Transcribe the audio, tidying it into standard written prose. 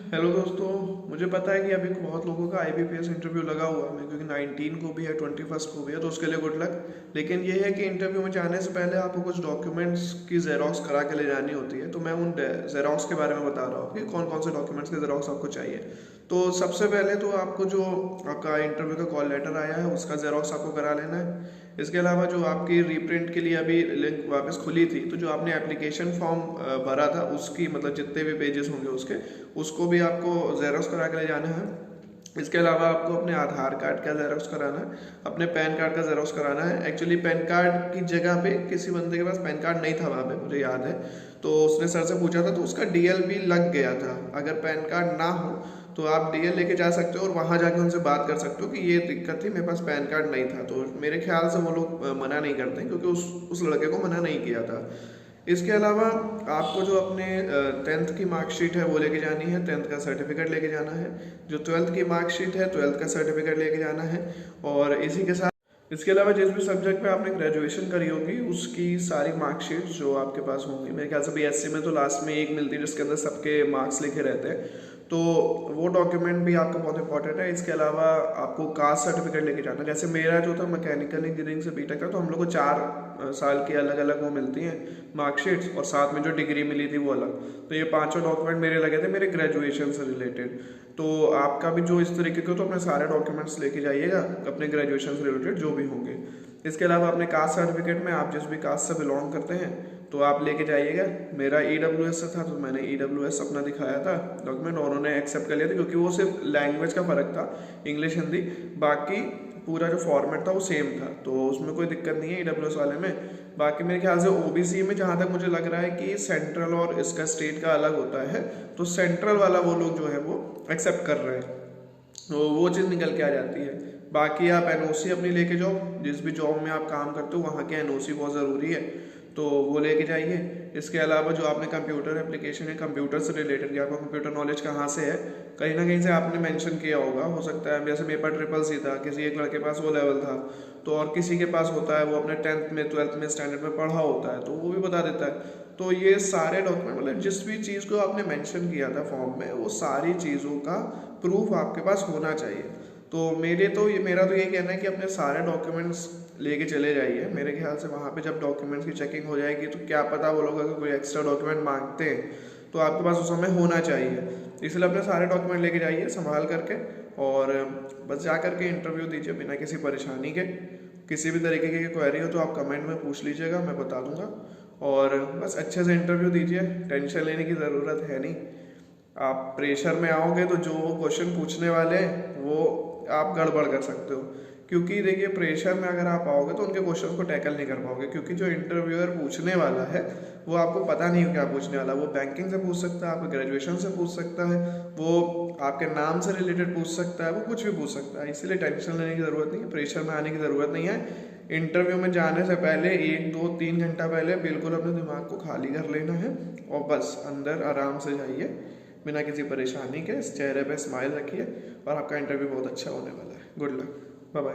Hello दोस्तों। मुझे पता है कि अभी बहुत लोगों का आईबीपीएस इंटरव्यू लगा हुआ है, क्योंकि 19 को भी है, 21 को भी है, तो उसके लिए गुड लक। लेकिन ये है कि इंटरव्यू में जाने से पहले आपको कुछ डॉक्यूमेंट्स की जेरोक्स करा के ले जानी होती है। तो मैं उन जेरोक्स के बारे में बता रहा हूँ कि कौन कौन से डॉक्यूमेंट्स के जेरोक्स आपको चाहिए। तो सबसे पहले तो आपको जो आपका इंटरव्यू का कॉल लेटर आया है उसका जेरोक्स आपको करा लेना है। इसके अलावा जो आपकी रीप्रिंट के लिए अभी लिंक वापस खुली थी, तो जो आपने एप्लीकेशन फॉर्म भरा था उसकी मतलब जितने भी पेजेस होंगे उसको भी आपको जेरोक्स करा के ले जाना है। इसके अलावा आपको अपने आधार कार्ड का जेरोक्स कराना है, अपने पैन कार्ड का जेरोक्स कराना है। एक्चुअली पैन कार्ड की जगह पे किसी बंदे के पास पैन कार्ड नहीं था वहाँ पे, मुझे याद है। तो उसने सर से पूछा था तो उसका डीएल भी लग गया था। अगर पैन कार्ड ना हो तो आप डीएल लेके जा सकते हो और वहाँ जाके उनसे बात कर सकते हो कि ये दिक्कत थी, मेरे पास पैन कार्ड नहीं था। तो मेरे ख्याल से वो लोग मना नहीं करते, क्योंकि उस लड़के को मना नहीं किया था। इसके अलावा आपको जो अपने 10th की मार्कशीट है वो लेके जानी है, 10th का सर्टिफिकेट लेके जाना है। जो 12th की मार्कशीट है 12th का सर्टिफिकेट लेके जाना है। और इसी के साथ इसके अलावा जिस भी सब्जेक्ट में आपने ग्रेजुएशन करी होगी उसकी सारी मार्कशीट जो आपके पास होंगी, मेरे ख्याल से बीएससी में तो लास्ट में एक मिलती है जिसके अंदर सबके मार्क्स लिखे रहते हैं, तो वो डॉक्यूमेंट भी आपका बहुत इंपॉर्टेंट है। इसके अलावा आपको कास्ट सर्टिफिकेट लेके जाना है। जैसे मेरा जो था मैकेनिकल इंजीनियरिंग से बीटेक का, तो हम लोग को 4 साल की अलग अलग वो मिलती हैं मार्कशीट्स, और साथ में जो डिग्री मिली थी वो अलग। तो ये पांचों डॉक्यूमेंट मेरे लगे थे मेरे ग्रेजुएशन से रिलेटेड। तो आपका भी जो इस तरीके के हो तो अपने सारे डॉक्यूमेंट्स लेके जाइएगा अपने ग्रेजुएशन से रिलेटेड जो भी होंगे। इसके अलावा अपने कास्ट सर्टिफिकेट में आप जिस भी कास्ट से बिलोंग करते हैं तो आप लेके जाइएगा। मेरा ईडब्ल्यूएस से था तो मैंने ईडब्ल्यूएस अपना दिखाया था डॉक्यूमेंट, और उन्होंने एक्सेप्ट कर लिया था, क्योंकि वो सिर्फ लैंग्वेज का फ़र्क था, इंग्लिश हिंदी, बाकी पूरा जो फॉर्मेट था वो सेम था, तो उसमें कोई दिक्कत नहीं है ईडब्ल्यूएस वाले में। बाकी मेरे ख्याल से ओबीसी में जहाँ तक मुझे लग रहा है कि सेंट्रल और इसका स्टेट का अलग होता है, तो सेंट्रल वाला वो लोग जो है वो एक्सेप्ट कर रहे हैं, तो वो चीज़ निकल के आ जाती है। बाकी आप एनओसी अपनी लेके जाओ, जिस भी जॉब में आप काम करते हो वहाँ की एनओसी बहुत ज़रूरी है, तो वो लेके जाइए। इसके अलावा जो आपने कंप्यूटर एप्लीकेशन है, कंप्यूटर से रिलेटेड कि आपको कंप्यूटर नॉलेज कहाँ से है, कहीं ना कहीं से आपने मेंशन किया होगा, हो सकता है जैसे मेरे पास ट्रिपल सी था, किसी एक लड़के के पास वो लेवल था, तो और किसी के पास होता है वो अपने 10th में 12th में स्टैंडर्ड में पढ़ा होता है, तो वो भी बता देता है। तो ये सारे डॉक्यूमेंट मतलब जिस भी चीज़ को आपने मेंशन किया था फॉर्म में, वो सारी चीज़ों का प्रूफ आपके पास होना चाहिए। तो मेरा तो यही कहना है कि अपने सारे डॉक्यूमेंट्स लेके चले जाइए। मेरे ख्याल से वहाँ पे जब डॉक्यूमेंट्स की चेकिंग हो जाएगी तो क्या पता वो लोग अगर कोई एक्स्ट्रा डॉक्यूमेंट मांगते हैं तो आपके पास उस समय होना चाहिए। इसलिए अपने सारे डॉक्यूमेंट लेके जाइए संभाल करके, और बस जा करके इंटरव्यू दीजिए बिना किसी परेशानी के। किसी भी तरीके की क्वेरी हो तो आप कमेंट में पूछ लीजिएगा, मैं बता दूंगा। और बस अच्छे से इंटरव्यू दीजिए, टेंशन लेने की ज़रूरत है नहीं। आप प्रेशर में आओगे तो जो वो क्वेश्चन पूछने वाले हैं वो आप गड़बड़ कर सकते हो, क्योंकि देखिए प्रेशर में अगर आप आओगे तो उनके क्वेश्चन को टैकल नहीं कर पाओगे, क्योंकि जो इंटरव्यूअर पूछने वाला है वो आपको पता नहीं हो क्या पूछने वाला। वो बैंकिंग से पूछ सकता है, आपके ग्रेजुएशन से पूछ सकता है, वो आपके नाम से रिलेटेड पूछ सकता है, वो कुछ भी पूछ सकता है। इसीलिए टेंशन लेने की ज़रूरत नहीं है, प्रेशर में आने की ज़रूरत नहीं है। इंटरव्यू में जाने से पहले 1 2 3 घंटा पहले बिल्कुल अपने दिमाग को खाली कर लेना है, और बस अंदर आराम से जाइए बिना किसी परेशानी के। चेहरे पे स्माइल रखिए और आपका इंटरव्यू बहुत अच्छा होने वाला है। Good luck, bye bye.